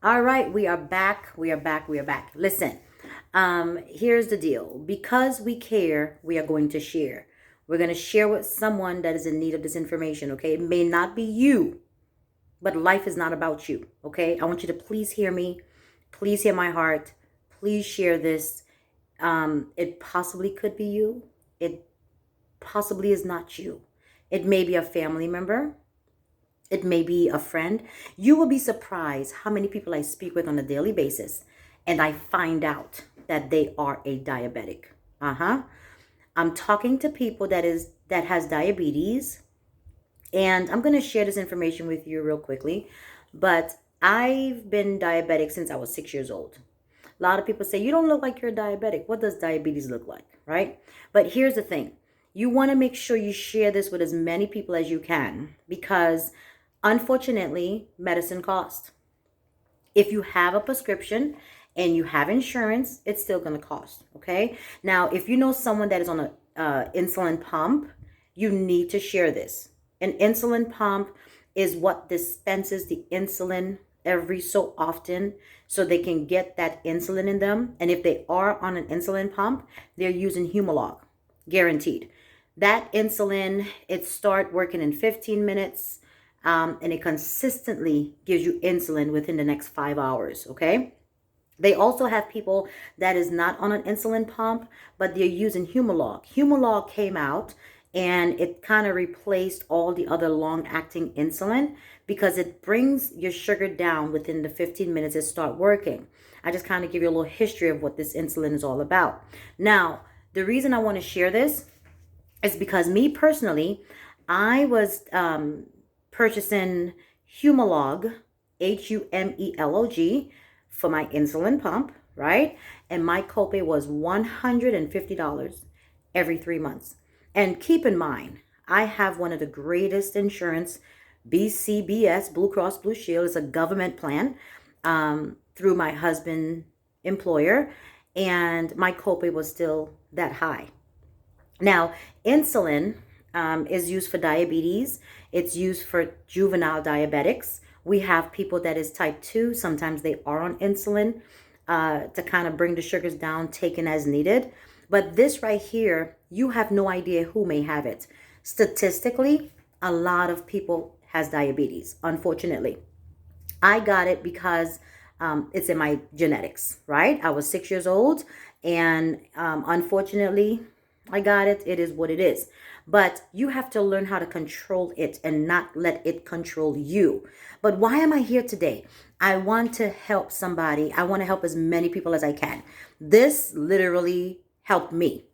All right, we are back. We are back. We are back. Listen, here's the deal. Because we care, we are going to share. We're going to share with someone that is in need of this information, okay? It may not be you, but life is not about you, okay? I want you to please hear me. Please hear my heart. Please share this. It possibly could be you. It possibly is not you. It may be a family member. It may be a friend. You will be surprised how many people I speak with on a daily basis and I find out that they are a diabetic. Uh-huh. I'm talking to people that has diabetes, and I'm going to share this information with you real quickly, but I've been diabetic since I was 6 years old. A lot of people say, you don't look like you're diabetic. What does diabetes look like, right? But here's the thing. You want to make sure you share this with as many people as you can because unfortunately, medicine costs. If you have a prescription and you have insurance, it's still going to cost, okay? Now, if you know someone that is on a insulin pump, you need to share this. An insulin pump is what dispenses the insulin every so often so they can get that insulin in them. And if they are on an insulin pump, they're using Humalog, guaranteed. That insulin, it start working in 15 minutes, and it consistently gives you insulin within the next 5 hours, okay? They also have people that is not on an insulin pump, but they're using Humalog. Humalog came out and it kind of replaced all the other long-acting insulin because it brings your sugar down within the 15 minutes it start working. I just kind of give you a little history of what this insulin is all about. Now, the reason I want to share this is because me personally, I was purchasing Humalog, Humelog, for my insulin pump, right? And my copay was $150 every 3 months. And keep in mind, I have one of the greatest insurance, BCBS, Blue Cross Blue Shield. It's a government plan through my husband's employer, and my copay was still that high. Now, insulin is used for diabetes. It's used for juvenile diabetics. We have people that is type 2. Sometimes they are on insulin to kind of bring the sugars down, taken as needed. But this right here, you have no idea who may have it. Statistically, a lot of people has diabetes, unfortunately. I got it because it's in my genetics, right? I was 6 years old, and unfortunately, I got it. It is what it is. But you have to learn how to control it and not let it control you. But why am I here today? I want to help somebody. I want to help as many people as I can. This literally helped me.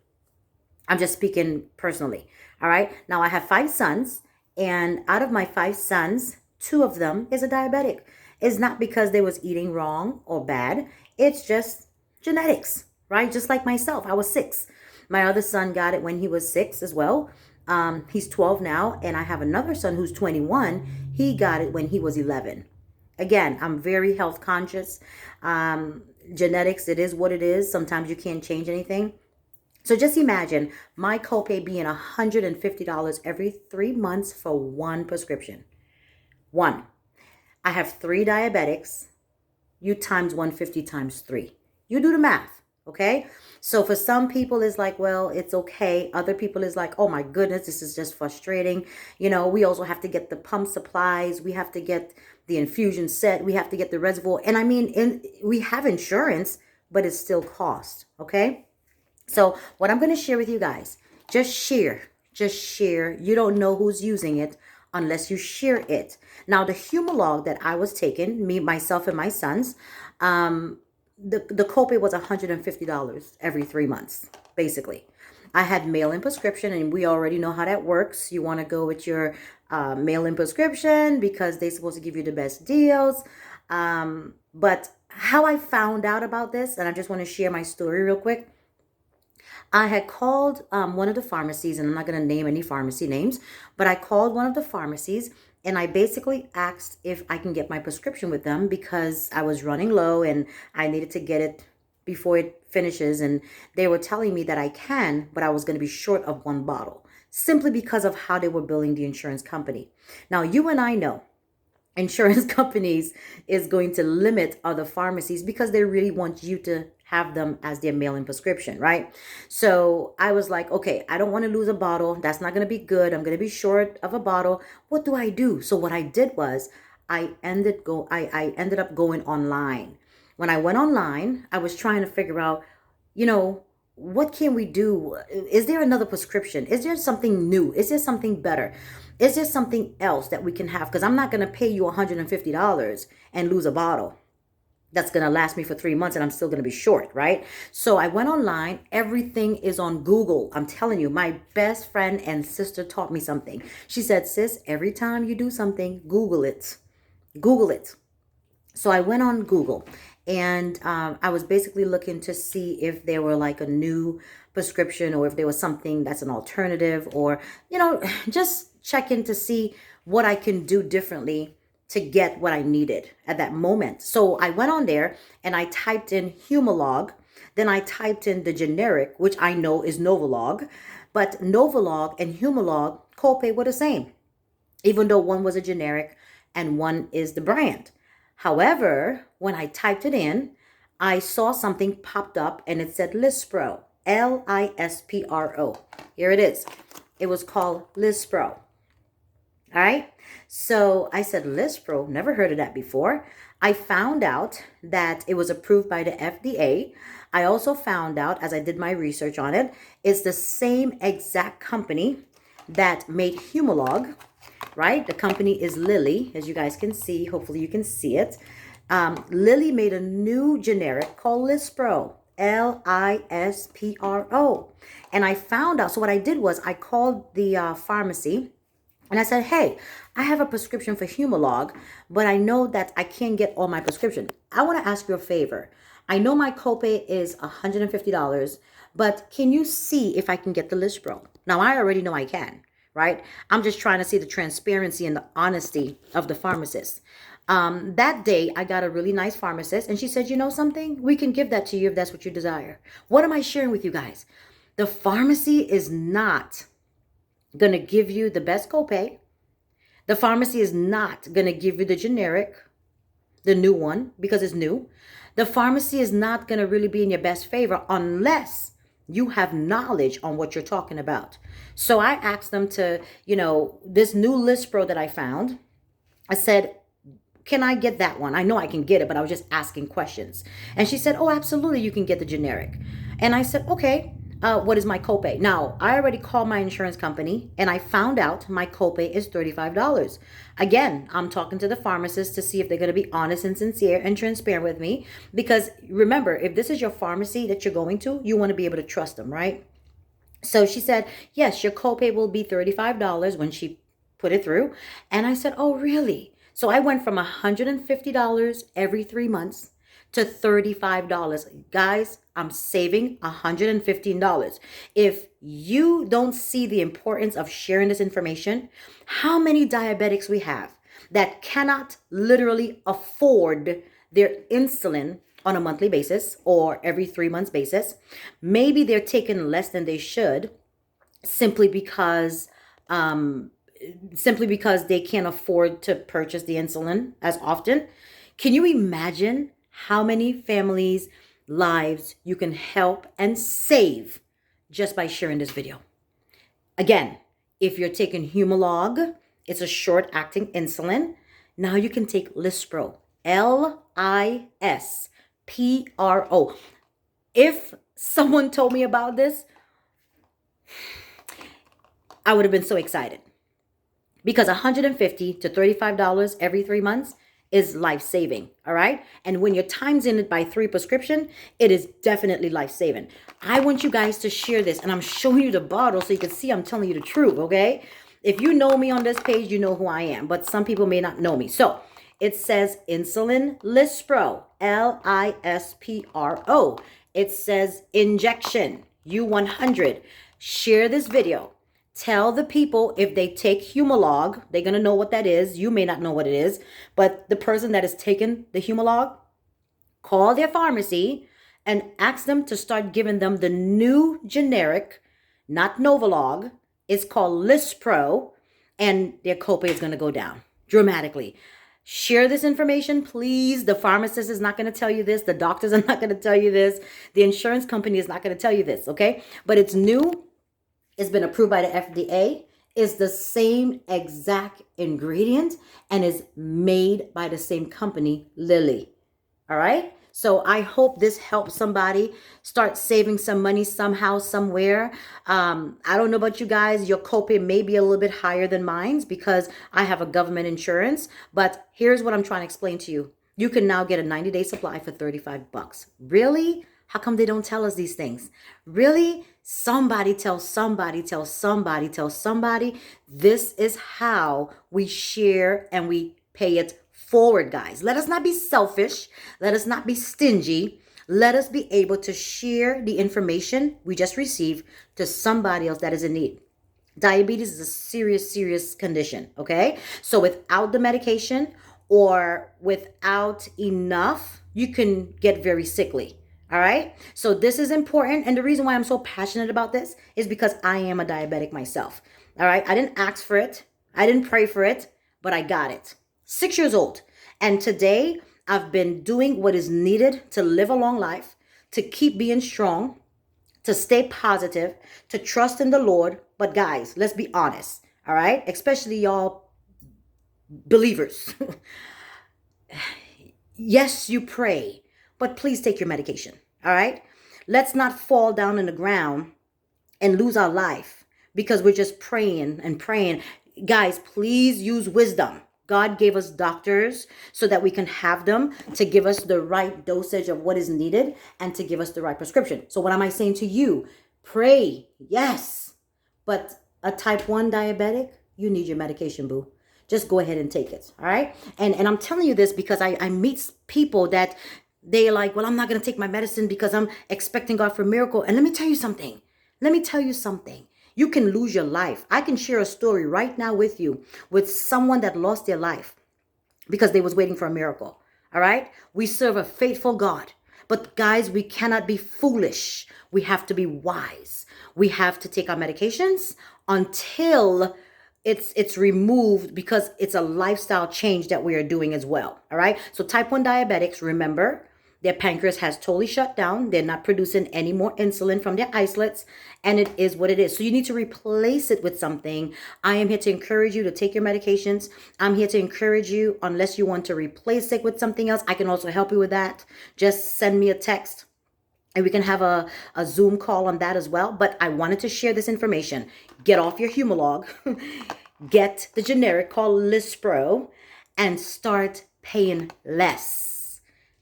I'm just speaking personally. All right. Now I have 5 sons, and out of my 5 sons, 2 of them is a diabetic. It's not because they was eating wrong or bad. It's just genetics, right? Just like myself, I was 6. My other son got it when he was 6 as well. He's 12 now, and I have another son who's 21. He got it when he was 11. Again, I'm very health conscious. Genetics, it is what it is. Sometimes you can't change anything. So just imagine my copay being $150 every 3 months for one prescription. One. I have 3 diabetics. You times 150 times 3. You do the math, okay? So for some people it's like, well, it's okay. Other people is like, oh my goodness, this is just frustrating. You know, we also have to get the pump supplies. We have to get the infusion set. We have to get the reservoir. And I mean, we have insurance, but it still costs, okay? So what I'm going to share with you guys, just share. Just share. You don't know who's using it unless you share it. Now, the Humalog that I was taking, me, myself, and my sons, the copay was $150 every 3 months, basically. I had mail-in prescription, and we already know how that works. You want to go with your mail-in prescription because they're supposed to give you the best deals. But how I found out about this, and I just want to share my story real quick. I had called one of the pharmacies, and I'm not going to name any pharmacy names, but I called one of the pharmacies and I basically asked if I can get my prescription with them because I was running low and I needed to get it before it finishes. And they were telling me that I can, but I was going to be short of one bottle simply because of how they were billing the insurance company. Now, you and I know insurance companies is going to limit other pharmacies because they really want you to have them as their mail-in prescription, right? So I was like, okay, I don't want to lose a bottle. That's not going to be good. I'm going to be short of a bottle. What do I do? So what I did was I ended up going online. When I went online, I was trying to figure out, you know, what can we do? Is there another prescription? Is there something new? Is there something better? Is there something else that we can have? Because I'm not going to pay you $150 and lose a bottle that's going to last me for 3 months and I'm still going to be short, right? So I went online. Everything is on Google. I'm telling you, my best friend and sister taught me something. She said, sis, every time you do something, Google it. Google it. So I went on Google and I was basically looking to see if there were like a new prescription or if there was something that's an alternative or, just checking to see what I can do differently to get what I needed at that moment. So I went on there and I typed in Humalog. Then I typed in the generic, which I know is Novolog. But Novolog and Humalog copay were the same, even though one was a generic and one is the brand. However, when I typed it in, I saw something popped up and it said Lispro, Lispro. Here it is. It was called Lispro. All right. So I said, Lispro, never heard of that before. I found out that it was approved by the FDA. I also found out, as I did my research on it, it's the same exact company that made Humalog, right? The company is Lilly, as you guys can see. Hopefully you can see it. Lilly made a new generic called Lispro, Lispro. And I found out, so what I did was I called the pharmacy and I said, hey, I have a prescription for Humalog, but I know that I can't get all my prescription. I want to ask you a favor. I know my copay is $150, but can you see if I can get the Lispro? Now, I already know I can, right? I'm just trying to see the transparency and the honesty of the pharmacist. That day, I got a really nice pharmacist, and she said, you know something? We can give that to you if that's what you desire. What am I sharing with you guys? The pharmacy is not going to give you the best copay. The pharmacy is not going to give you the generic, the new one, because it's new. The pharmacy is not going to really be in your best favor unless you have knowledge on what you're talking about. So I asked them to, this new Lispro that I found, I said, can I get that one? I know I can get it, but I was just asking questions. And she said, oh, absolutely, you can get the generic. And I said, okay. What is my copay? Now, I already called my insurance company and I found out my copay is $35. Again, I'm talking to the pharmacist to see if they're going to be honest and sincere and transparent with me. Because remember, if this is your pharmacy that you're going to, you want to be able to trust them, right? So she said, yes, your copay will be $35 when she put it through. And I said, oh, really? So I went from $150 every 3 months to $35. Guys, I'm saving $115. If you don't see the importance of sharing this information, how many diabetics we have that cannot literally afford their insulin on a monthly basis or every 3 months basis? Maybe they're taking less than they should simply because they can't afford to purchase the insulin as often. Can you imagine how many families' lives you can help and save just by sharing this video? Again, if you're taking Humalog, it's a short-acting insulin. Now you can take Lispro, Lispro. If someone told me about this, I would have been so excited. Because $150 to $35 every 3 months is life-saving, all right? And when you're times in it by 3 prescription, it is definitely life-saving. I want you guys to share this, and I'm showing you the bottle so you can see I'm telling you the truth, okay? If you know me on this page, you know who I am, but some people may not know me. So it says Insulin Lispro, Lispro. It says injection, U100. Share this video. Tell the people if they take Humalog, they're going to know what that is. You may not know what it is, but the person that has taken the Humalog, call their pharmacy and ask them to start giving them the new generic, not Novolog. It's called Lispro, and their copay is going to go down dramatically. Share this information, please. The pharmacist is not going to tell you this. The doctors are not going to tell you this. The insurance company is not going to tell you this, okay? But it's new. It's been approved by the FDA. It's the same exact ingredient and is made by the same company, Lilly. All right? So I hope this helps somebody start saving some money somehow, somewhere. I don't know about you guys. Your copay may be a little bit higher than mine's because I have a government insurance. But here's what I'm trying to explain to you. You can now get a 90-day supply for $35. Really? How come they don't tell us these things? Really? Somebody tell somebody, tell somebody, tell somebody. This is how we share and we pay it forward, guys. Let us not be selfish. Let us not be stingy. Let us be able to share the information we just received to somebody else that is in need. Diabetes is a serious, serious condition, okay? So without the medication or without enough, you can get very sickly. All right. So this is important. And the reason why I'm so passionate about this is because I am a diabetic myself. All right. I didn't ask for it. I didn't pray for it, but I got it. 6 years old. And today I've been doing what is needed to live a long life, to keep being strong, to stay positive, to trust in the Lord. But guys, let's be honest. All right. Especially y'all believers. Yes, you pray, but please take your medication. All right. Let's not fall down in the ground and lose our life because we're just praying and praying. Guys, please use wisdom. God gave us doctors so that we can have them to give us the right dosage of what is needed and to give us the right prescription. So what am I saying to you? Pray, yes. But a type 1 diabetic, you need your medication, boo. Just go ahead and take it, all right? And I'm telling you this because I meet people that they're like, well, I'm not going to take my medicine because I'm expecting God for a miracle. And let me tell you something. You can lose your life. I can share a story right now with you with someone that lost their life because they was waiting for a miracle. All right. We serve a faithful God. But guys, we cannot be foolish. We have to be wise. We have to take our medications until it's removed because it's a lifestyle change that we are doing as well. All right. So type 1 diabetics, remember, their pancreas has totally shut down. They're not producing any more insulin from their isolates. And it is what it is. So you need to replace it with something. I am here to encourage you to take your medications. I'm here to encourage you, unless you want to replace it with something else. I can also help you with that. Just send me a text and we can have a Zoom call on that as well. But I wanted to share this information. Get off your Humalog. Get the generic called Lispro and start paying less.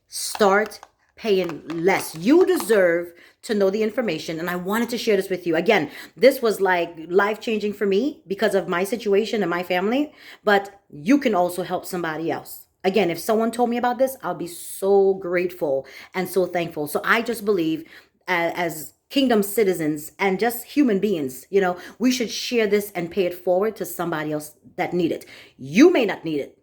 Start paying less. You deserve to know the information. And I wanted to share this with you. Again, this was like life-changing for me because of my situation and my family. But you can also help somebody else. Again, if someone told me about this, I'll be so grateful and so thankful. So I just believe as kingdom citizens and just human beings, we should share this and pay it forward to somebody else that need it. You may not need it,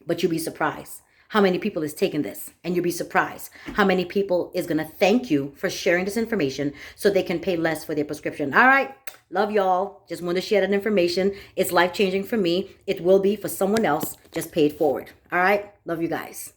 but you'll be surprised how many people is taking this, and you'll be surprised how many people is going to thank you for sharing this information so they can pay less for their prescription. All right. Love y'all. Just want to share that information. It's life-changing for me. It will be for someone else. Just pay it forward. All right. Love you guys.